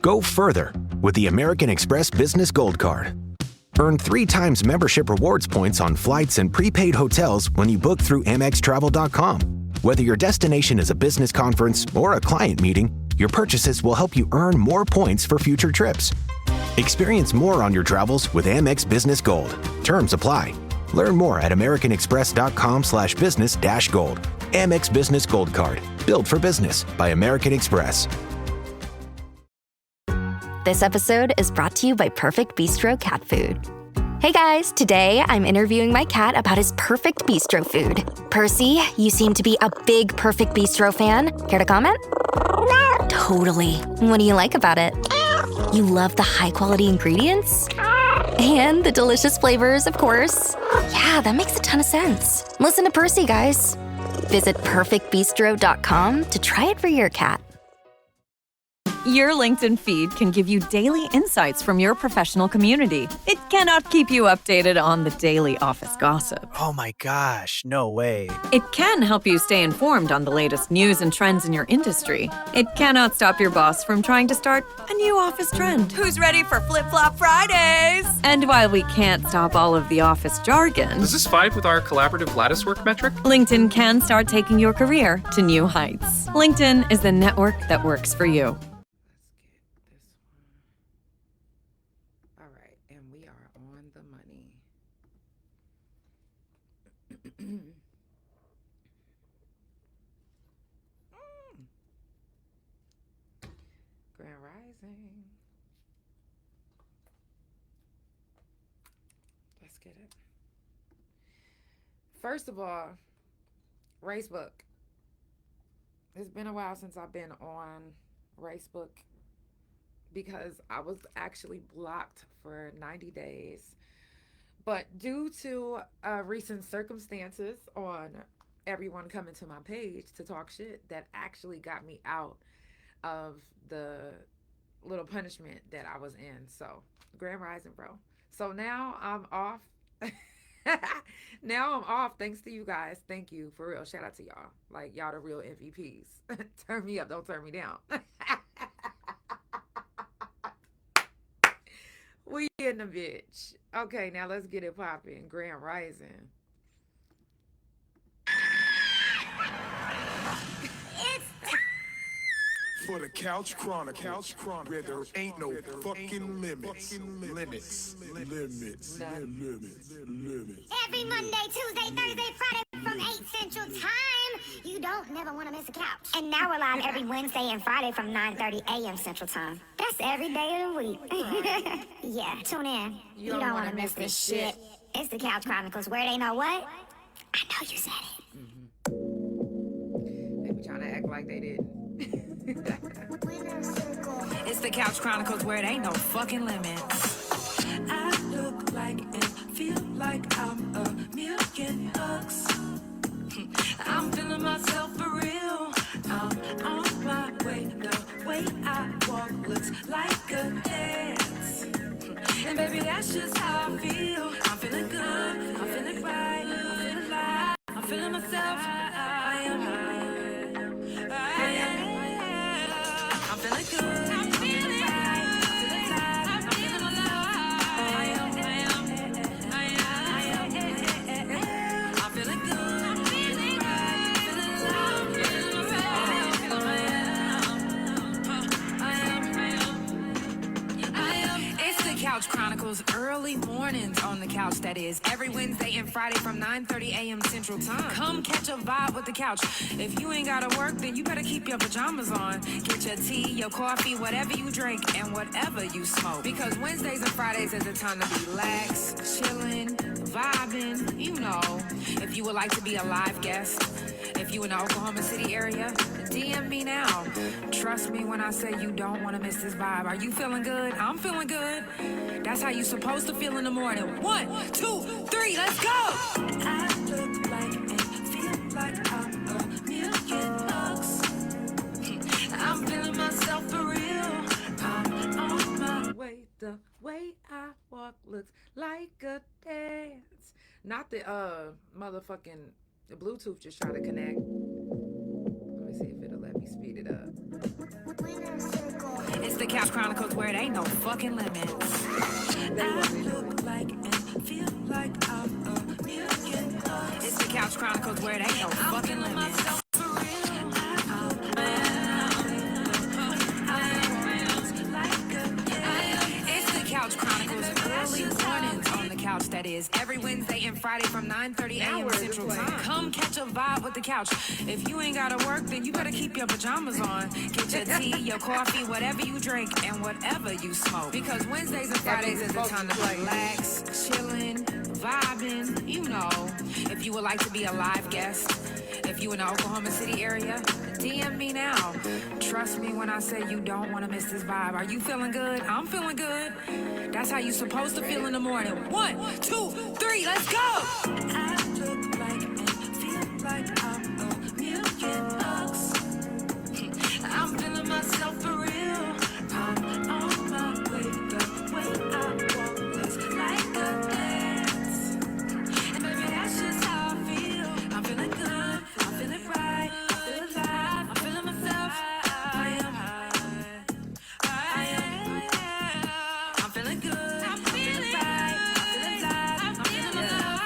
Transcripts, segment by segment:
Go further with the American Express Business Gold Card. Earn 3 times membership rewards points on flights and prepaid hotels when you book through AmexTravel.com. Whether your destination is a business conference or a client meeting, your purchases will help you earn more points for future trips. Experience more on your travels with Amex Business Gold. Terms apply. Learn more at americanexpress.com/business-gold. Amex Business Gold Card. Built for business by American Express. This episode is brought to you by Perfect Bistro Cat Food. Hey guys, today I'm interviewing my cat about his perfect bistro food. Percy, you seem to be a big Perfect Bistro fan. Care to comment? Totally. What do you like about it? You love the high-quality ingredients? And the delicious flavors, of course. Yeah, that makes a ton of sense. Listen to Percy, guys. Visit perfectbistro.com to try it for your cat. Your LinkedIn feed can give you daily insights from your professional community. It cannot keep you updated on the daily office gossip. Oh my gosh, no way. It can help you stay informed on the latest news and trends in your industry. It cannot stop your boss from trying to start a new office trend. Who's ready for Flip-Flop Fridays? And while we can't stop all of the office jargon, Does this vibe with our collaborative lattice work metric? LinkedIn can start taking your career to new heights. LinkedIn is the network that works for you. Grand Rising. Let's get it. First of all, Racebook. It's been a while since I've been on Racebook because I was actually blocked for 90 days. But due to recent circumstances on everyone coming to my page to talk shit, that actually got me out of the little punishment that I was in. So, Grand Rising, bro. So now I'm off. Now I'm off thanks to you guys. Thank you. For real. Shout out to y'all. Like, y'all the real MVPs. Turn me up. Don't turn me down. We in the bitch. Okay, now let's get it popping. Grand Rising. For the Couch Chronicles, where there ain't no fucking limits. Limits. Every Monday, Tuesday, Thursday, Friday from 8 Central Time. You don't never want to miss a couch. And now we're live every Wednesday and Friday from 9:30 a.m. Central Time. That's every day of the week. Yeah, tune in. You don't want to miss this shit. It's the Couch Chronicles, where they know what? I know you said it. They be trying to act like they didn't. It's the Couch Chronicles, where it ain't no fucking limits. I look like and feel like I'm $1,000,000. I'm feeling myself for real. I'm on my way. The way I walk looks like a dance. And baby, that's just how I feel. I'm feeling good. I'm feeling right. I'm feeling alive. I'm feeling myself. I'm feeling good. I'm feeling right. I'm feeling tight. I'm feeling alive. I'm feeling good. I'm feeling right. I'm feeling alive. I'm feeling It's the Couch Chronicles, early mornings on the couch, that is. Every Wednesday and Friday from 9:30 a.m. Central Time. Come catch a vibe with the couch. If you ain't gotta work, then you better keep your pajamas on. Get your tea, your coffee, whatever you drink, and whatever you smoke. Because Wednesdays and Fridays is the time to relax, chilling, vibing, you know. If you would like to be a live guest, if you in the Oklahoma City area, DM me now. Trust me when I say you don't want to miss this vibe. Are you feeling good? I'm feeling good. That's how you supposed to feel in the morning. 1, 2, 3, let's go! I look like and feel like I'm $1,000,000. I'm feeling myself for real. I'm on my way. The way I walk looks like a dance. Not the motherfucking Bluetooth just trying to connect. Let me see if it'll let me speed it up. It's the Couch Chronicles where it ain't no fucking limits. I look like and feel like I'm a million bucks. It's the Couch Chronicles where it ain't no fucking limits. Couch Chronicles early mornings on the couch, that is every Wednesday and Friday from 9:30 a.m. Central Time. Come catch a vibe with the couch. If you ain't gotta work, then you better keep your pajamas on. Get your tea, your coffee, whatever you drink, and whatever you smoke. Because Wednesdays and Fridays is the time to relax, chilling, vibing, you know. If you would like to be a live guest, if you in the Oklahoma City area, DM me now. Trust me when I say you don't want to miss this vibe. Are you feeling good? I'm feeling good. That's how you supposed to feel in the morning. 1, 2, 3, let's go! I look like and feel like I'm a million bucks. I'm feeling myself for real. I'm on my way. The way I walk is like a dance. And baby, that's just how I feel. I'm feeling good. I'm feeling right. I feel alive. I'm feeling myself. I am high. I am. I'm feeling good. I'm feeling right. I feel alive. I'm feeling myself.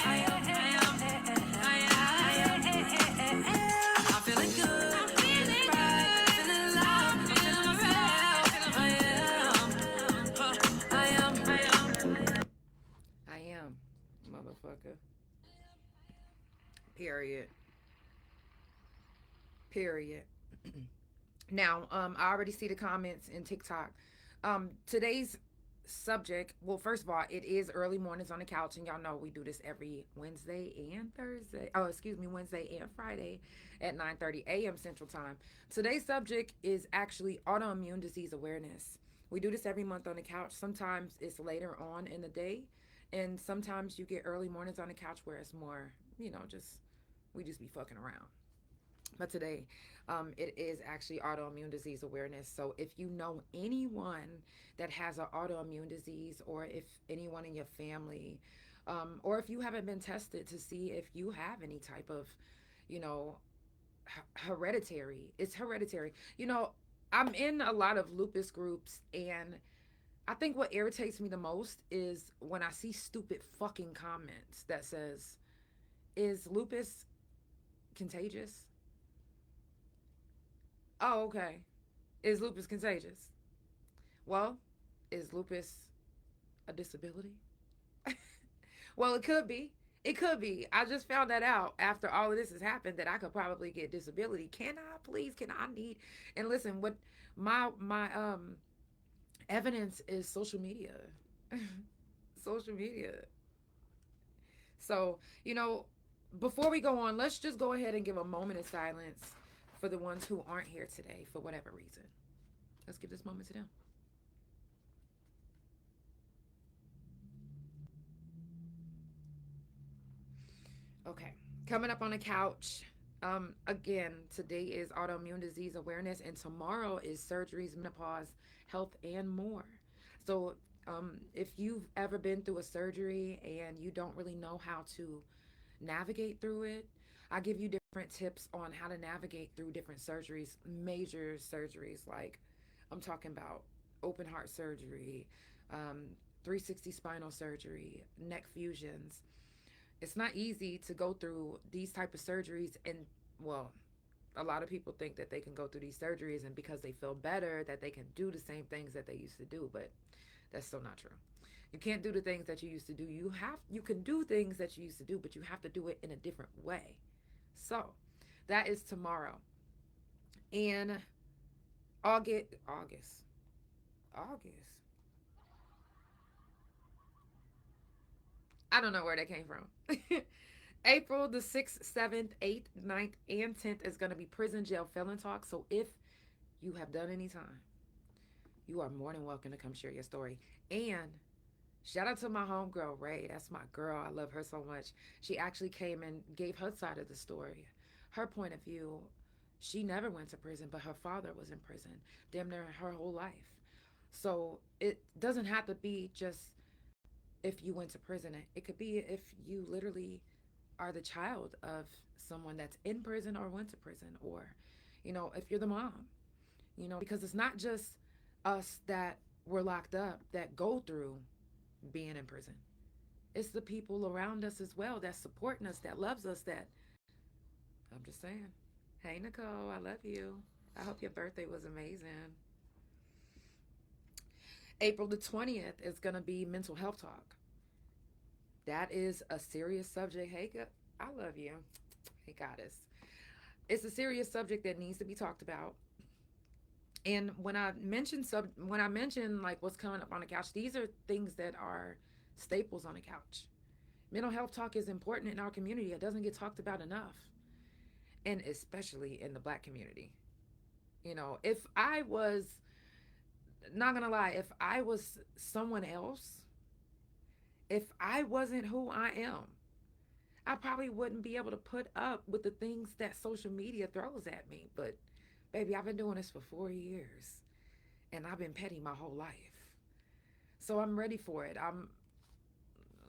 I am. I'm feeling good. I'm feeling right. I feel alive. I'm feeling myself. I am, motherfucker. Period. Period. Now, I already see the comments in TikTok. Today's subject, well, first of all, it is early mornings on the couch, and y'all know we do this every Wednesday and Thursday. Oh, excuse me, Wednesday and Friday at 9:30 a.m. Central Time. Today's subject is actually autoimmune disease awareness. We do this every month on the couch. Sometimes it's later on in the day, and sometimes you get early mornings on the couch where it's more, we just be fucking around. But today, it is actually autoimmune disease awareness. So if you know anyone that has an autoimmune disease, or if anyone in your family, or if you haven't been tested to see if you have any type of, hereditary, it's hereditary. I'm in a lot of lupus groups, and I think what irritates me the most is when I see stupid fucking comments that says, is lupus contagious? Oh, okay. Is lupus contagious? Well, is lupus a disability? Well, it could be. It could be. I just found that out after all of this has happened, that I could probably get disability. Can I please? And listen, what my evidence is social media. Social media. So, before we go on, let's just go ahead and give a moment of silence for the ones who aren't here today for whatever reason. Let's give this moment to them. Okay, coming up on the couch. Again, today is autoimmune disease awareness, and tomorrow is surgeries, menopause, health, and more. So if you've ever been through a surgery and you don't really know how to navigate through it, I give you different tips on how to navigate through different surgeries, major surgeries, like I'm talking about open heart surgery, 360 spinal surgery, neck fusions. It's not easy to go through these type of surgeries, and well, a lot of people think that they can go through these surgeries and because they feel better that they can do the same things that they used to do, but that's still not true. You can't do the things that you used to do. You can do things that you used to do, but you have to do it in a different way. So that is tomorrow. And August. I don't know where that came from. April the 6th, 7th, 8th, 9th, and 10th is going to be prison jail Felon Talk. So if you have done any time, you are more than welcome to come share your story. And shout out to my homegirl, Ray. That's my girl. I love her so much. She actually came and gave her side of the story. Her point of view, she never went to prison, but her father was in prison damn near her whole life. So it doesn't have to be just if you went to prison. It could be if you literally are the child of someone that's in prison or went to prison, or, if you're the mom, because it's not just us that were locked up that go through being in prison. It's the people around us as well that's supporting us, that loves us, that I'm just saying. Hey, Nicole, I love you. I hope your birthday was amazing. April the 20th is going to be mental health talk. That is a serious subject. Hey, I love you. Hey, goddess. It's a serious subject that needs to be talked about. And when I mention like what's coming up on the couch, these are things that are staples on the couch. Mental health talk is important in our community. It doesn't get talked about enough. And especially in the Black community. You know, if I was, not gonna lie, if I was someone else, if I wasn't who I am, I probably wouldn't be able to put up with the things that social media throws at me. But baby, I've been doing this for 4 years and I've been petty my whole life. So I'm ready for it.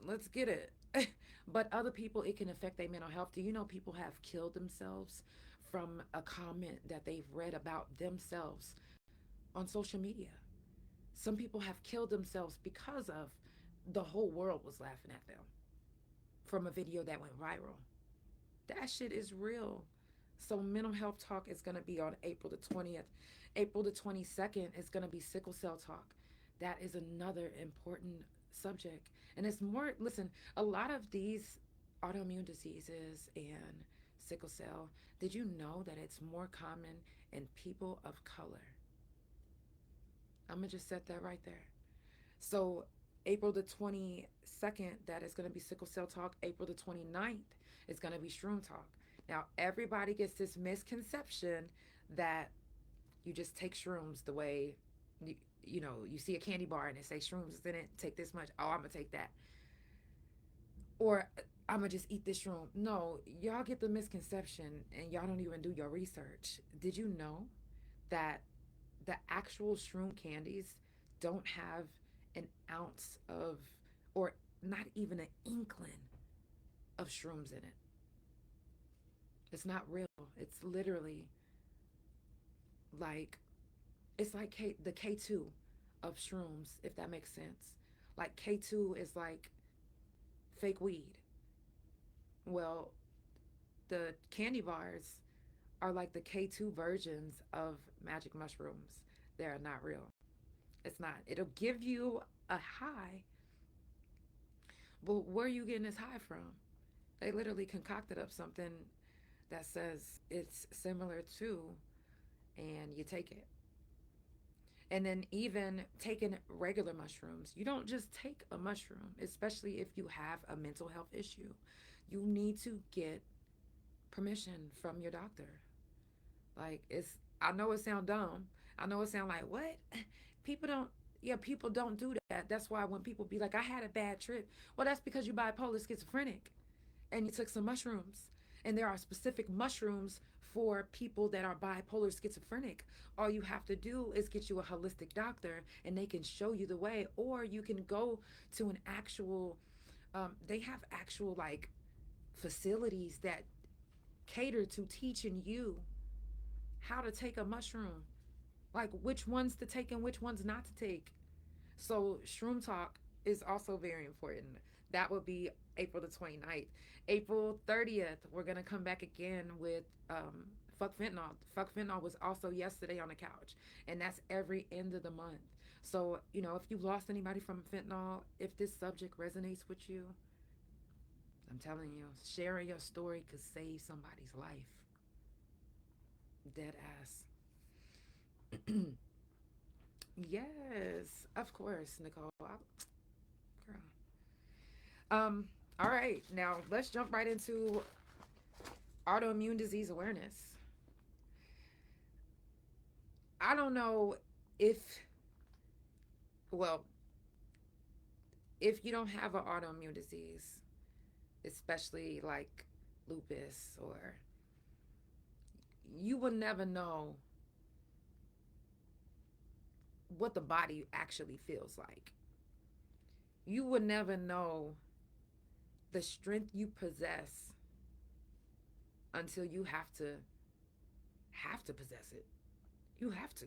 Let's get it. But other people, it can affect their mental health. Do you know people have killed themselves from a comment that they've read about themselves on social media? Some people have killed themselves because of the whole world was laughing at them from a video that went viral. That shit is real. So mental health talk is going to be on April the 20th. April the 22nd is going to be sickle cell talk. That is another important subject. And it's more, listen, a lot of these autoimmune diseases and sickle cell, did you know that it's more common in people of color? I'm going to just set that right there. So April the 22nd, that is going to be sickle cell talk. April the 29th is going to be shroom talk. Now, everybody gets this misconception that you just take shrooms the way, you know, you see a candy bar and it says shrooms is in it, take this much, oh, I'm going to take that. Or I'm going to just eat this shroom. No, y'all get the misconception and y'all don't even do your research. Did you know that the actual shroom candies don't have an ounce of, or not even an inkling of shrooms in it? It's not real. It's literally like, it's like the K2 of shrooms, if that makes sense. Like K2 is like fake weed. Well, the candy bars are like the K2 versions of magic mushrooms. They're not real. It's not. It'll give you a high, but where are you getting this high from? They literally concocted up something that says it's similar to, and you take it. And then even taking regular mushrooms, you don't just take a mushroom, especially if you have a mental health issue. You need to get permission from your doctor. Like, I know it sounds dumb. I know it sounds like, what? People don't do that. That's why when people be like, I had a bad trip. Well, that's because you're bipolar schizophrenic and you took some mushrooms. And there are specific mushrooms for people that are bipolar schizophrenic. All you have to do is get you a holistic doctor and they can show you the way. Or you can go to an actual, they have actual like facilities that cater to teaching you how to take a mushroom, like which ones to take and which ones not to take. So shroom talk is also very important. That would be April the 29th. April 30th, we're going to come back again with Fuck Fentanyl. Fuck Fentanyl was also yesterday on the couch, and that's every end of the month. So, you know, if you've lost anybody from fentanyl, if this subject resonates with you, I'm telling you, sharing your story could save somebody's life. Dead ass. Yes, of course, Nicole. Girl. All right, now let's jump right into autoimmune disease awareness. I don't know if you don't have an autoimmune disease, especially like lupus, or you will never know what the body actually feels like. You will never know the strength you possess until you have to possess it. You have to.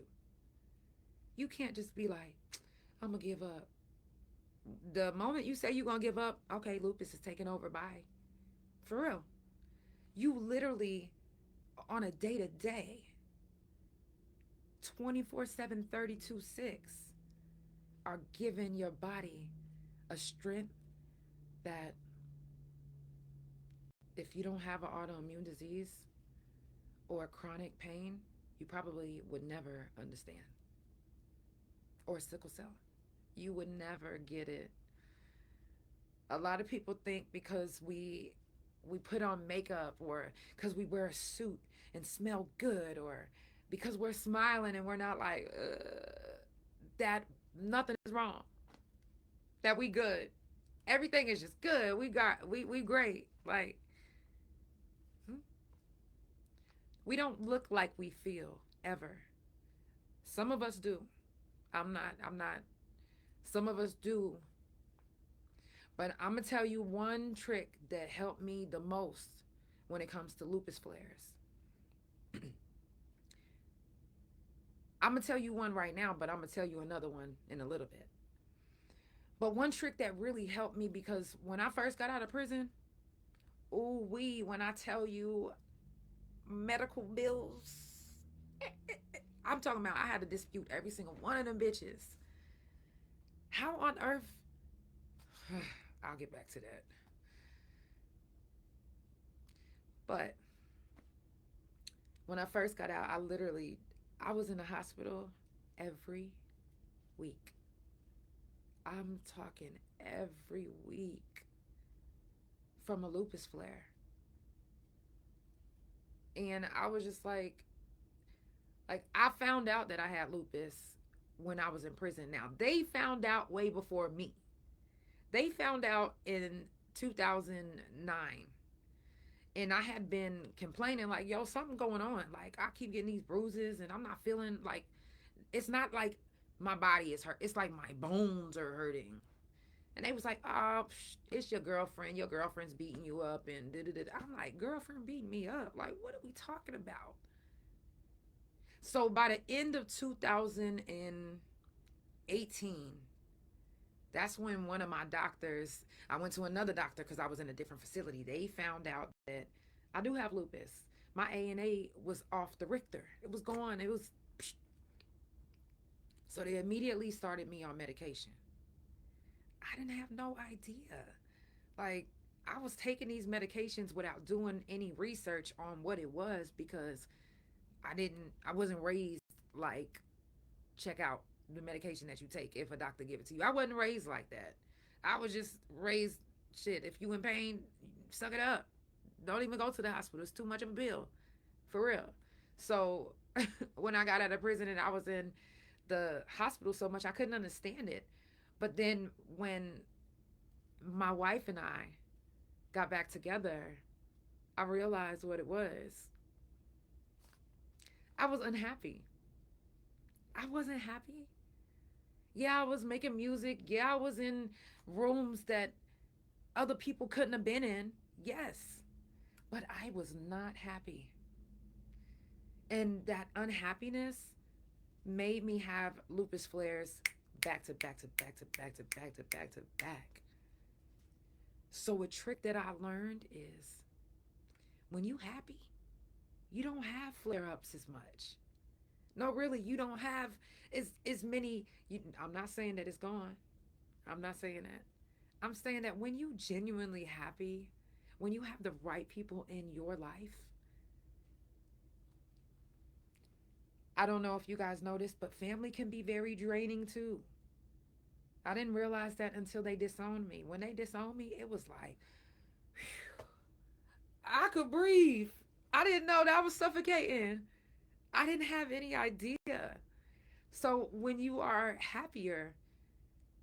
You can't just be like, I'm going to give up. The moment you say you're going to give up, okay, lupus is taking over. Bye. For real. You literally, on a day-to-day, 24/7, 32/6, are giving your body a strength that if you don't have an autoimmune disease or chronic pain, you probably would never understand. Or sickle cell. You would never get it. A lot of people think because we put on makeup, or because we wear a suit and smell good, or because we're smiling and we're not like, that nothing is wrong. That we good. Everything is just good. We great. Like, we don't look like we feel ever. Some of us do. I'm not. Some of us do. But I'm going to tell you one trick that helped me the most when it comes to lupus flares. I'm going to tell you one right now, but I'm going to tell you another one in a little bit. But one trick that really helped me, because when I first got out of prison, when I tell you medical bills, I'm talking about I had to dispute every single one of them bitches. How on earth? I'll get back to that. But when I first got out, I was in the hospital every week. I'm talking every week from a lupus flare. And I was just like I found out that I had lupus when I was in prison. Now, they found out way before me. They found out in 2009. And I had been complaining like, yo, something going on. Like, I keep getting these bruises and I'm not feeling like, it's not like my body is hurt. It's like my bones are hurting. And they was like, oh, it's your girlfriend. Your girlfriend's beating you up and da-da-da. I'm like, girlfriend beating me up? Like, what are we talking about? So by the end of 2018, that's when one of my doctors, I went to another doctor because I was in a different facility. They found out that I do have lupus. My ANA was off the Richter. It was gone. It was. So they immediately started me on medication. I didn't have no idea. Like, I was taking these medications without doing any research on what it was, because I wasn't raised like, check out the medication that you take if a doctor give it to you. I wasn't raised like that. I was just raised, shit, if you in pain, suck it up. Don't even go to the hospital. It's too much of a bill. For real. So when I got out of prison and I was in the hospital so much, I couldn't understand it. But then when my wife and I got back together, I realized what it was. I was unhappy. I wasn't happy. Yeah, I was making music. Yeah, I was in rooms that other people couldn't have been in. Yes. But I was not happy. And that unhappiness made me have lupus flares back to back to back to back to back to back to back. So a trick that I learned is, when you happy, you don't have flare-ups as much. No, really, you don't have as many. I'm not saying that it's gone. I'm not saying that. I'm saying that when you genuinely happy, when you have the right people in your life, I don't know if you guys noticed, but family can be very draining too. I didn't realize that until they disowned me. When they disowned me, it was like, whew, I could breathe. I didn't know that I was suffocating. I didn't have any idea. So when you are happier,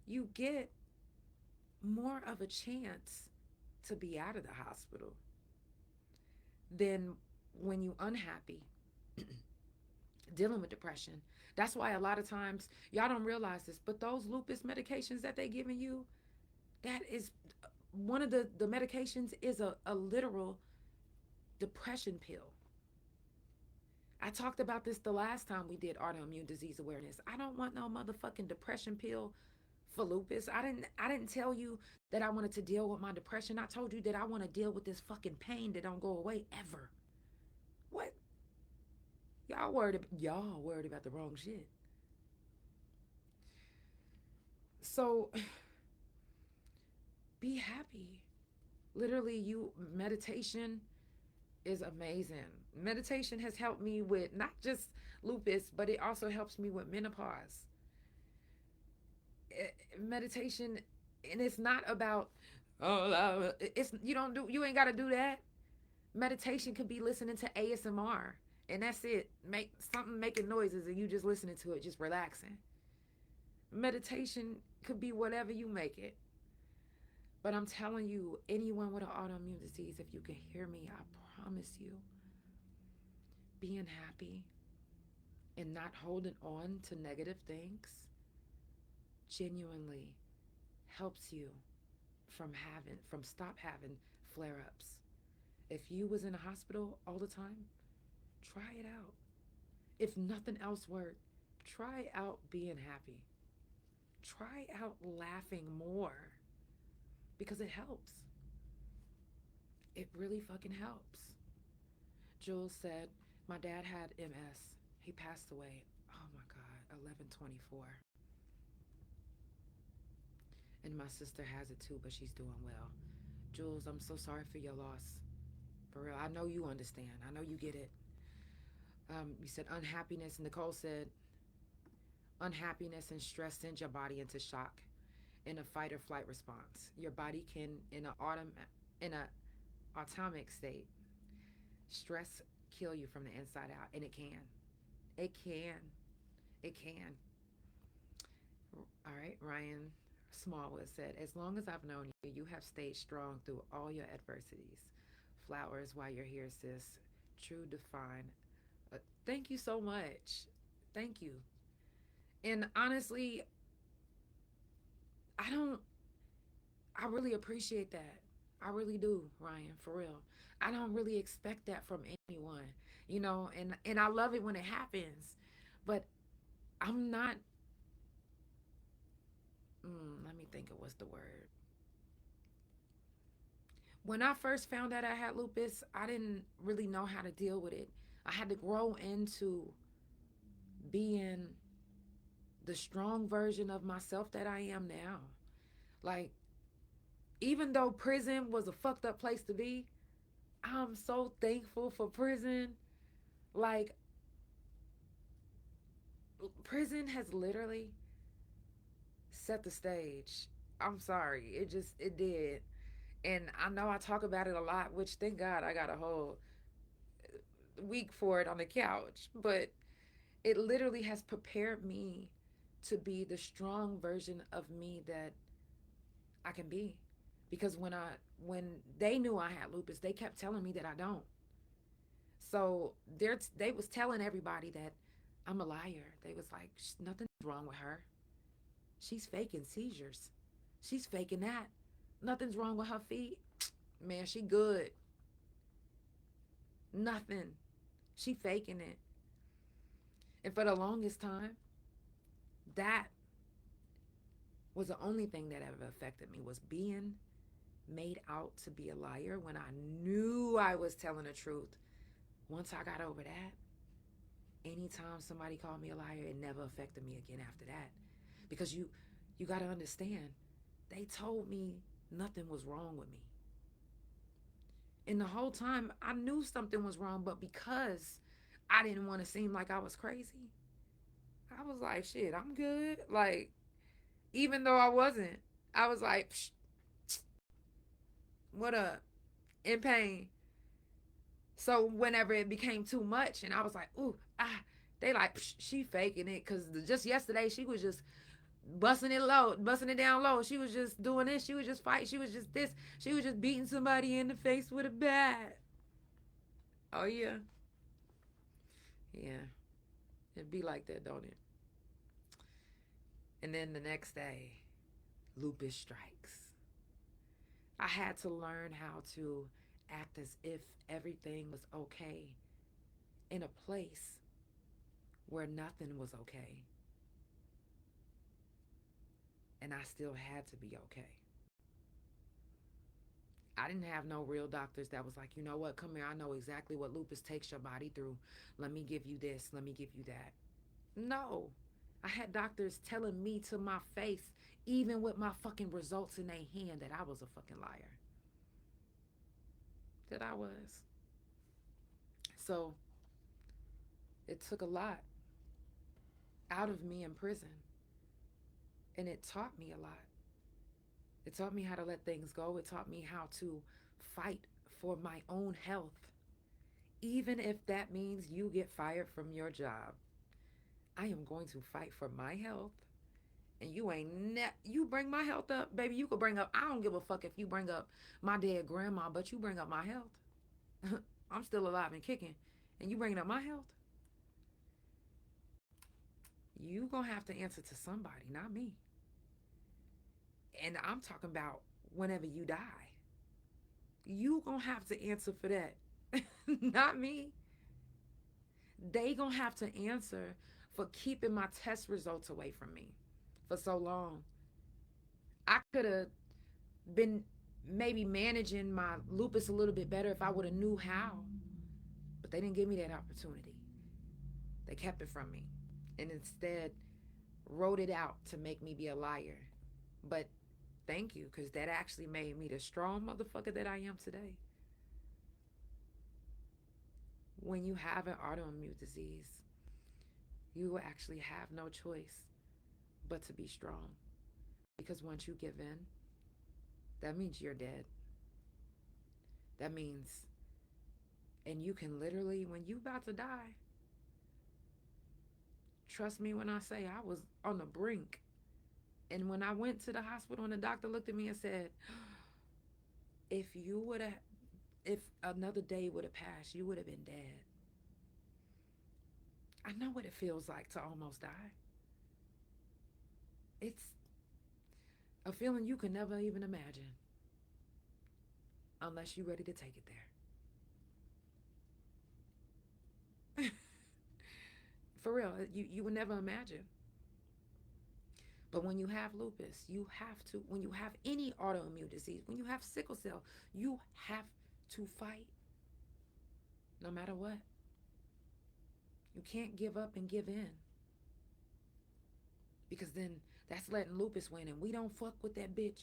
you get more of a chance to be out of the hospital than when you unhappy, dealing with depression. That's why a lot of times, y'all don't realize this, but those lupus medications that they giving you, that is one of the medications is a literal depression pill. I talked about this the last time we did autoimmune disease awareness. I don't want no motherfucking depression pill for lupus. I didn't tell you that I wanted to deal with my depression. I told you that I want to deal with this fucking pain that don't go away ever. What? Y'all worried about the wrong shit. So be happy. Literally, meditation is amazing. Meditation has helped me with not just lupus, but it also helps me with menopause. Meditation, and it's not about you ain't got to do that. Meditation could be listening to ASMR, and that's it. Making noises and you just listening to it, just relaxing. Meditation could be whatever you make it. But I'm telling you, anyone with an autoimmune disease, if you can hear me, I promise you, being happy and not holding on to negative things genuinely helps you from stop having flare-ups. If you was in a hospital all the time, try it out. If nothing else worked, try out being happy. Try out laughing more, because it helps. It really fucking helps. Jules said, my dad had MS. He passed away, oh my God, 11/24. And my sister has it too, but she's doing well. Jules, I'm so sorry for your loss. For real, I know you understand. I know you get it. You said unhappiness. Nicole said, unhappiness and stress sends your body into shock in a fight or flight response. Your body can, in a autonomic state, stress kill you from the inside out, and it can. All right, Ryan Smallwood said, as long as I've known you, you have stayed strong through all your adversities. Flowers while you're here, sis. True define. Thank you so much. Thank you. And honestly, I really appreciate that. I really do, Ryan, for real. I don't really expect that from anyone, and I love it when it happens, but I'm not, let me think of what's the word. When I first found out I had lupus, I didn't really know how to deal with it. I had to grow into being the strong version of myself that I am now. Like, even though prison was a fucked up place to be, I'm so thankful for prison. Like, prison has literally set the stage. I'm sorry. It did. And I know I talk about it a lot, which thank God I got a whole week for it on the couch. But it literally has prepared me to be the strong version of me that I can be. Because when they knew I had lupus, they kept telling me that I don't. So they was telling everybody that I'm a liar. They was like, nothing's wrong with her. She's faking seizures. She's faking that. Nothing's wrong with her feet. Man, she good. Nothing. She faking it. And for the longest time, that was the only thing that ever affected me, was being made out to be a liar when I knew I was telling the truth. Once I got over that, anytime somebody called me a liar, it never affected me again after that. Because you got to understand, they told me nothing was wrong with me. And the whole time I knew something was wrong, but because I didn't want to seem like I was crazy, I was like, shit, I'm good. Like, even though I wasn't, I was like, psh, what up? In pain. So whenever it became too much and I was like, ooh, they like, psh, she faking it. Because just yesterday, she was just busting it down low. She was just doing this. She was just fighting. She was just this. She was just beating somebody in the face with a bat. Oh, yeah. Yeah. It'd be like that, don't it? And then the next day, lupus strikes. I had to learn how to act as if everything was okay in a place where nothing was okay. And I still had to be okay. I didn't have no real doctors that was like, you know what, come here, I know exactly what lupus takes your body through. Let me give you this, let me give you that. No. I had doctors telling me to my face, even with my fucking results in their hand, that I was a fucking liar. That I was. So it took a lot out of me in prison. And it taught me a lot. It taught me how to let things go. It taught me how to fight for my own health. Even if that means you get fired from your job, I am going to fight for my health. And you bring my health up, baby, you could bring up, I don't give a fuck if you bring up my dead grandma, but you bring up my health. I'm still alive and kicking. And you bringing up my health? You gonna have to answer to somebody, not me. And I'm talking about whenever you die. You gonna have to answer for that. Not me. They gonna have to answer for keeping my test results away from me for so long. I could have been maybe managing my lupus a little bit better if I would have knew how. But they didn't give me that opportunity. They kept it from me. And instead wrote it out to make me be a liar. But thank you, because that actually made me the strong motherfucker that I am today. When you have an autoimmune disease, you actually have no choice but to be strong. Because once you give in, that means you're dead. That means, and you can literally, when you about to die, trust me when I say I was on the brink. And when I went to the hospital and the doctor looked at me and said, if another day would have passed, you would have been dead. I know what it feels like to almost die. It's a feeling you can never even imagine unless you're ready to take it there. For real, you would never imagine. But when you have lupus, you have to, when you have any autoimmune disease, when you have sickle cell, you have to fight no matter what. You can't give up and give in. Because then that's letting lupus win, and we don't fuck with that bitch.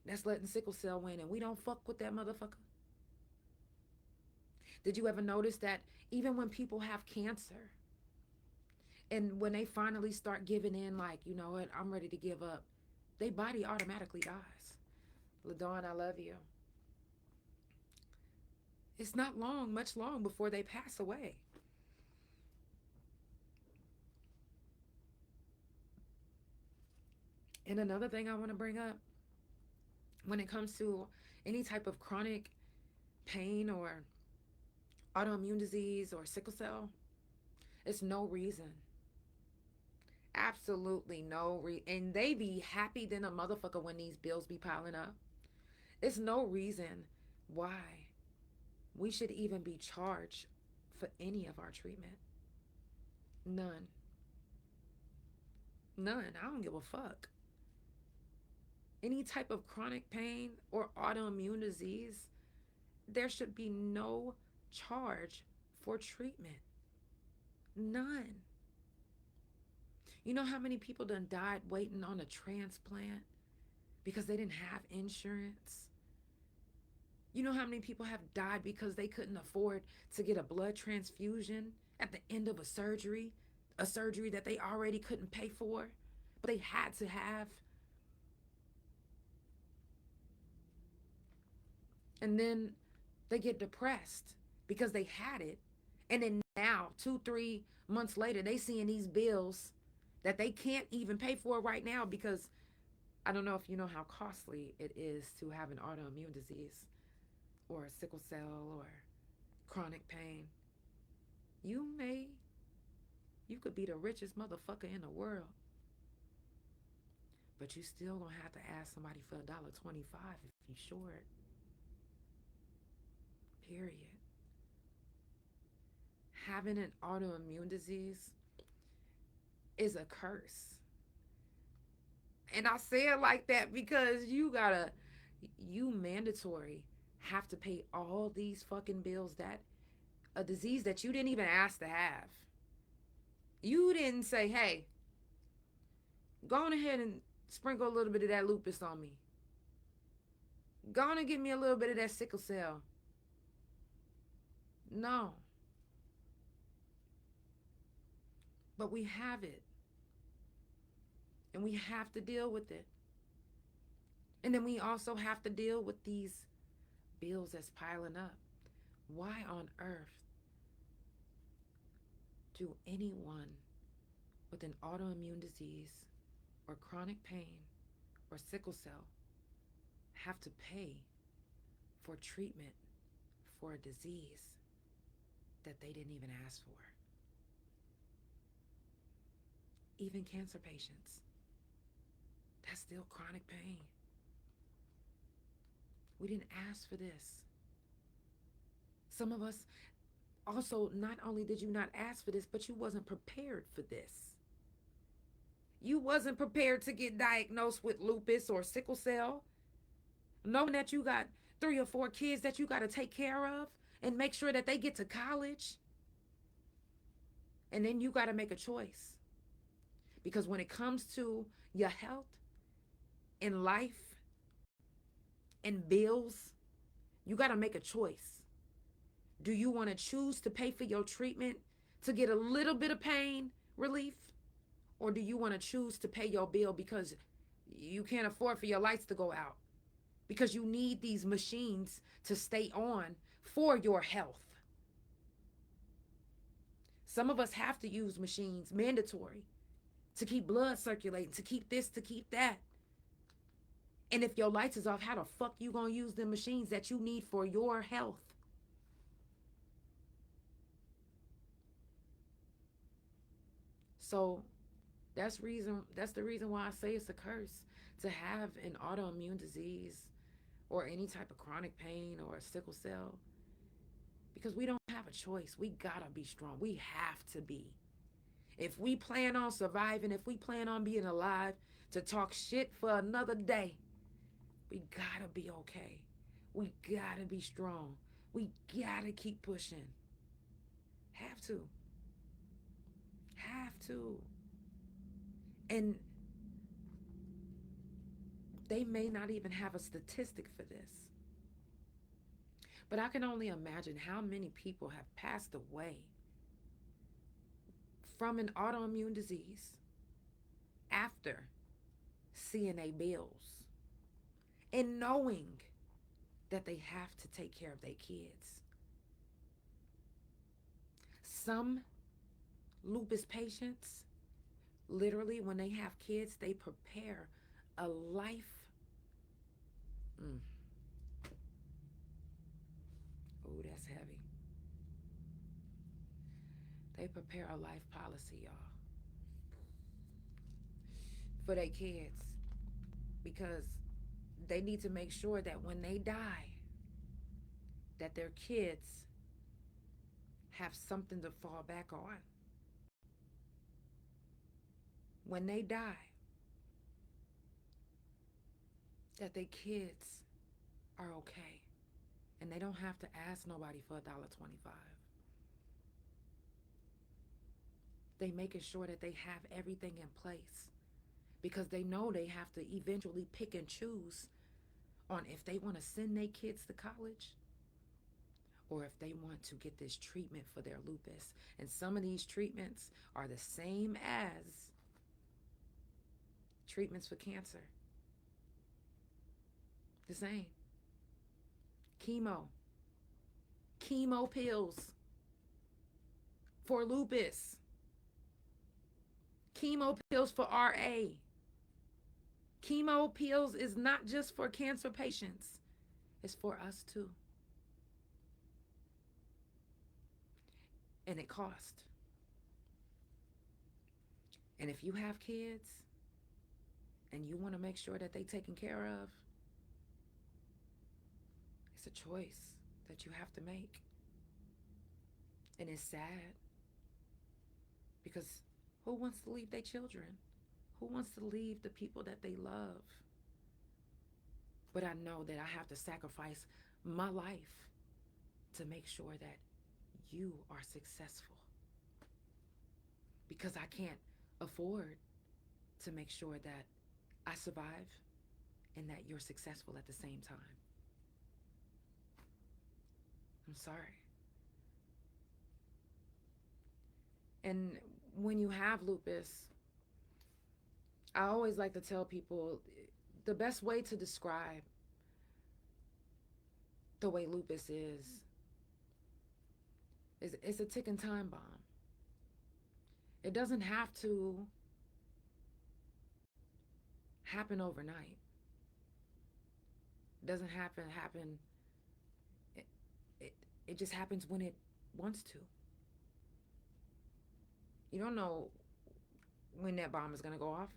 That's letting sickle cell win, and we don't fuck with that motherfucker. Did you ever notice that even when people have cancer, and when they finally start giving in, like, you know what, I'm ready to give up, their body automatically dies. LaDawn, I love you. It's not much long before they pass away. And another thing I want to bring up, when it comes to any type of chronic pain or autoimmune disease or sickle cell, it's no reason. Absolutely no reason. And they be happy than a motherfucker when these bills be piling up. It's no reason why we should even be charged for any of our treatment. None. I don't give a fuck. Any type of chronic pain or autoimmune disease, there should be no charge for treatment. None. You know how many people done died waiting on a transplant because they didn't have insurance? You know how many people have died because they couldn't afford to get a blood transfusion at the end of a surgery that they already couldn't pay for, but they had to have? And then they get depressed because they had it. And then now, 2-3 months later, they seeing these bills that they can't even pay for right now because I don't know if you know how costly it is to have an autoimmune disease or a sickle cell or chronic pain. You could be the richest motherfucker in the world, but you still gonna have to ask somebody for $1.25 if you short. Period. having an autoimmune disease is a curse. And I say it like that because you mandatory have to pay all these fucking bills that a disease that you didn't even ask to have. You didn't say, hey, go on ahead and sprinkle a little bit of that lupus on me. Go on and give me a little bit of that sickle cell. No. But we have it. And we have to deal with it. And then we also have to deal with these bills that's piling up. Why on earth do anyone with an autoimmune disease or chronic pain or sickle cell have to pay for treatment for a disease that they didn't even ask for? Even cancer patients, that's still chronic pain. We didn't ask for this. Some of us also, not only did you not ask for this, but you wasn't prepared for this. You wasn't prepared to get diagnosed with lupus or sickle cell, knowing that you got 3 or 4 kids that you got to take care of and make sure that they get to college. And then you got to make a choice. Because when it comes to your health and life and bills, you got to make a choice. Do you want to choose to pay for your treatment to get a little bit of pain relief? Or do you want to choose to pay your bill because you can't afford for your lights to go out? Because you need these machines to stay on for your health. Some of us have to use machines, mandatory, to keep blood circulating, to keep this, to keep that. And if your lights is off, how the fuck you gonna use the machines that you need for your health? So that's the reason why I say it's a curse to have an autoimmune disease or any type of chronic pain or a sickle cell, because we don't have a choice. We gotta be strong. We have to be. If we plan on surviving, if we plan on being alive to talk shit for another day, we gotta be okay. We gotta be strong. We gotta keep pushing. Have to. Have to. And they may not even have a statistic for this. But I can only imagine how many people have passed away from an autoimmune disease after seeing their bills and knowing that they have to take care of their kids. Some lupus patients, literally, when they have kids, they prepare a life. Oh, that's heavy. They prepare a life policy, y'all, for their kids, because they need to make sure that when they die, that their kids have something to fall back on. When they die, that their kids are okay and they don't have to ask nobody for $1.25. They making sure that they have everything in place, because they know they have to eventually pick and choose on if they want to send their kids to college or if they want to get this treatment for their lupus. And some of these treatments are the same as treatments for cancer. The same. Chemo pills for lupus. Chemo pills for RA. Chemo pills is not just for cancer patients. It's for us too. And it costs. And if you have kids and you want to make sure that they're taken care of, it's a choice that you have to make. And it's sad Because who wants to leave their children? Who wants to leave the people that they love? But I know that I have to sacrifice my life to make sure that you are successful. Because I can't afford to make sure that I survive and that you're successful at the same time. I'm sorry. And when you have lupus, I always like to tell people the best way to describe the way lupus is it's a ticking time bomb. It doesn't have to happen overnight. It doesn't happen. It just happens when it wants to. You don't know when that bomb is going to go off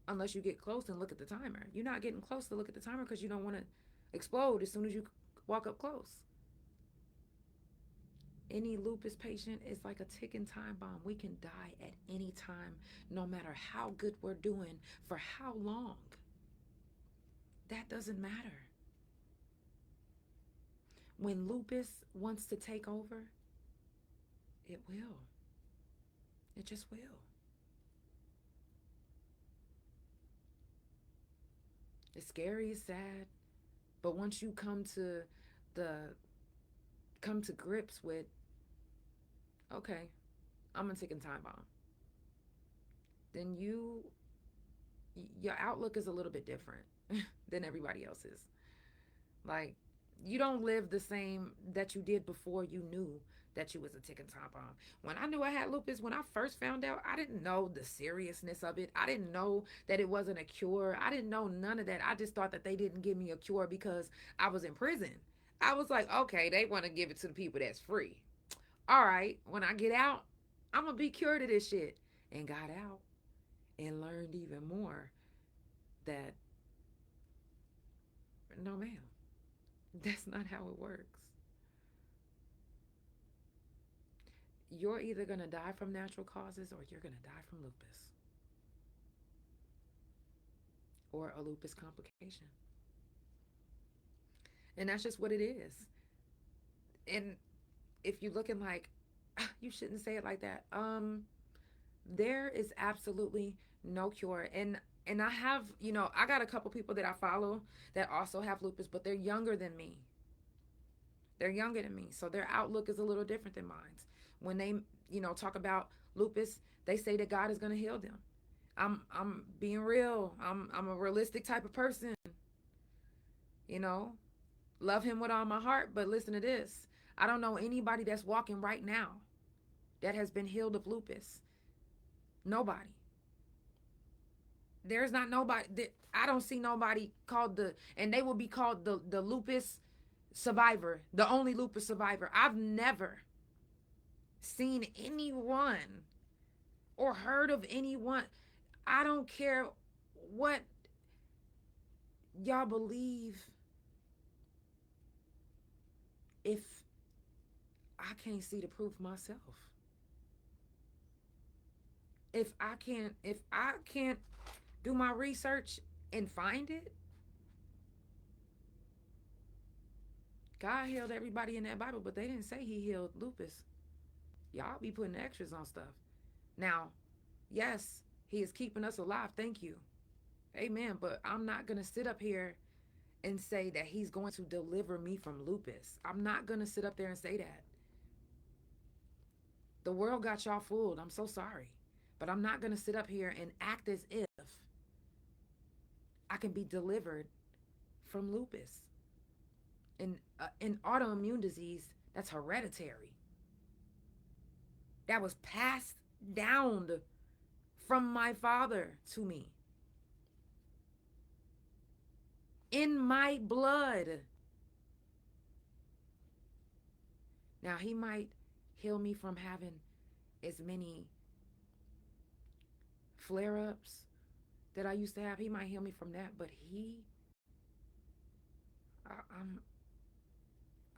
unless you get close and look at the timer. You're not getting close to look at the timer because you don't want to explode as soon as you walk up close. Any lupus patient is like a ticking time bomb. We can die at any time, no matter how good we're doing, for how long. That doesn't matter. When lupus wants to take over, it will. It just will. It's scary, it's sad, but once you come to grips with, okay, I'm a ticking time bomb, then your outlook is a little bit different than everybody else's. Like, you don't live the same that you did before you knew that you was a ticking time bomb. When I knew I had lupus, when I first found out, I didn't know the seriousness of it. I didn't know that it wasn't a cure. I didn't know none of that. I just thought that they didn't give me a cure because I was in prison. I was like, okay, they want to give it to the people that's free. All right, when I get out, I'm going to be cured of this shit. And got out and learned even more that, no ma'am, that's not how it works. You're either going to die from natural causes or you're going to die from lupus. Or a lupus complication. And that's just what it is. And if you're looking like, you shouldn't say it like that. There is absolutely no cure. And I have, I got a couple people that I follow that also have lupus, but they're younger than me. They're younger than me. So their outlook is a little different than mine. When they, talk about lupus, they say that God is going to heal them. I'm being real. I'm a realistic type of person. Love him with all my heart, but listen to this. I don't know anybody that's walking right now that has been healed of lupus. Nobody. There's not nobody. I don't see nobody called and they will be called the lupus survivor, the only lupus survivor. I've never seen anyone or heard of anyone. I don't care what y'all believe. If I can't see the proof myself, if I can't do my research and find it, God healed everybody in that Bible, but they didn't say he healed lupus. Y'all be putting extras on stuff. Now, yes, he is keeping us alive. Thank you. Amen. But I'm not going to sit up here and say that he's going to deliver me from lupus. I'm not going to sit up there and say that. The world got y'all fooled. I'm so sorry. But I'm not going to sit up here and act as if I can be delivered from lupus. An autoimmune disease that's hereditary. That was passed down from my father to me. In my blood. Now, he might heal me from having as many flare-ups that I used to have. He might heal me from that, but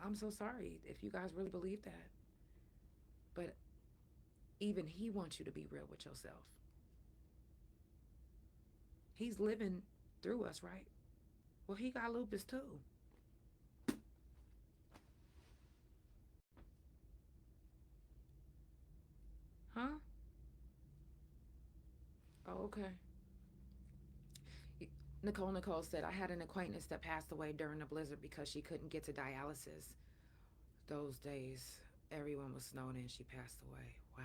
I'm so sorry if you guys really believe that. But even he wants you to be real with yourself. He's living through us, right? Well, he got lupus too. Huh? Oh, okay. Nicole said, I had an acquaintance that passed away during the blizzard because she couldn't get to dialysis. Those days, everyone was snowed in. She passed away. Wow.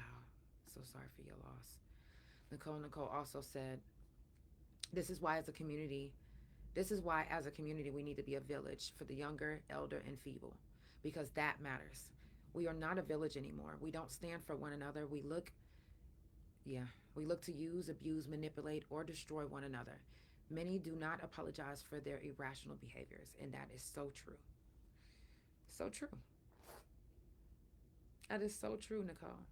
So sorry for your loss. Nicole also said, this is why as a community, we need to be a village for the younger, elder, and feeble, because that matters. We are not a village anymore. We don't stand for one another. We look to use, abuse, manipulate, or destroy one another. Many do not apologize for their irrational behaviors, and that is so true. So true. That is so true, Nicole.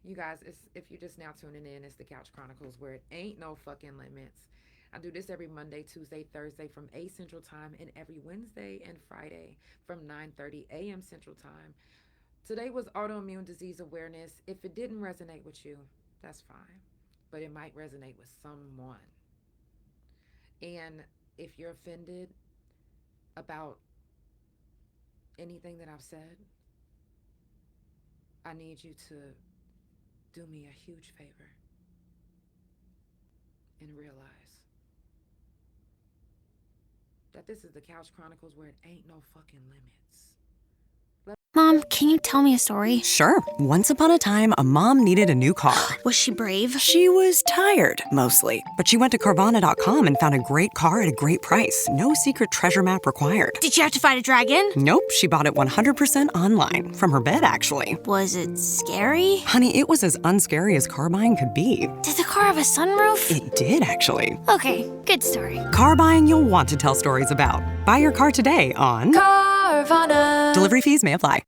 You guys, if you're just now tuning in, it's the Couch Chronicles, where it ain't no fucking limits. I do this every Monday, Tuesday, Thursday from 8 Central Time, and every Wednesday and Friday from 9:30 a.m. Central Time. Today was autoimmune disease awareness. If it didn't resonate with you, that's fine, but it might resonate with someone. And if you're offended about anything that I've said, I need you to do me a huge favor and realize that this is the Couch Chronicles, where it ain't no fucking limits. Mom, can you tell me a story? Sure. Once upon a time, a mom needed a new car. Was she brave? She was tired, mostly. But she went to Carvana.com and found a great car at a great price. No secret treasure map required. Did you have to fight a dragon? Nope. She bought it 100% online. From her bed, actually. Was it scary? Honey, it was as unscary as car buying could be. Did the car have a sunroof? It did, actually. Okay, good story. Car buying you'll want to tell stories about. Buy your car today on Carvana. Delivery fees may apply.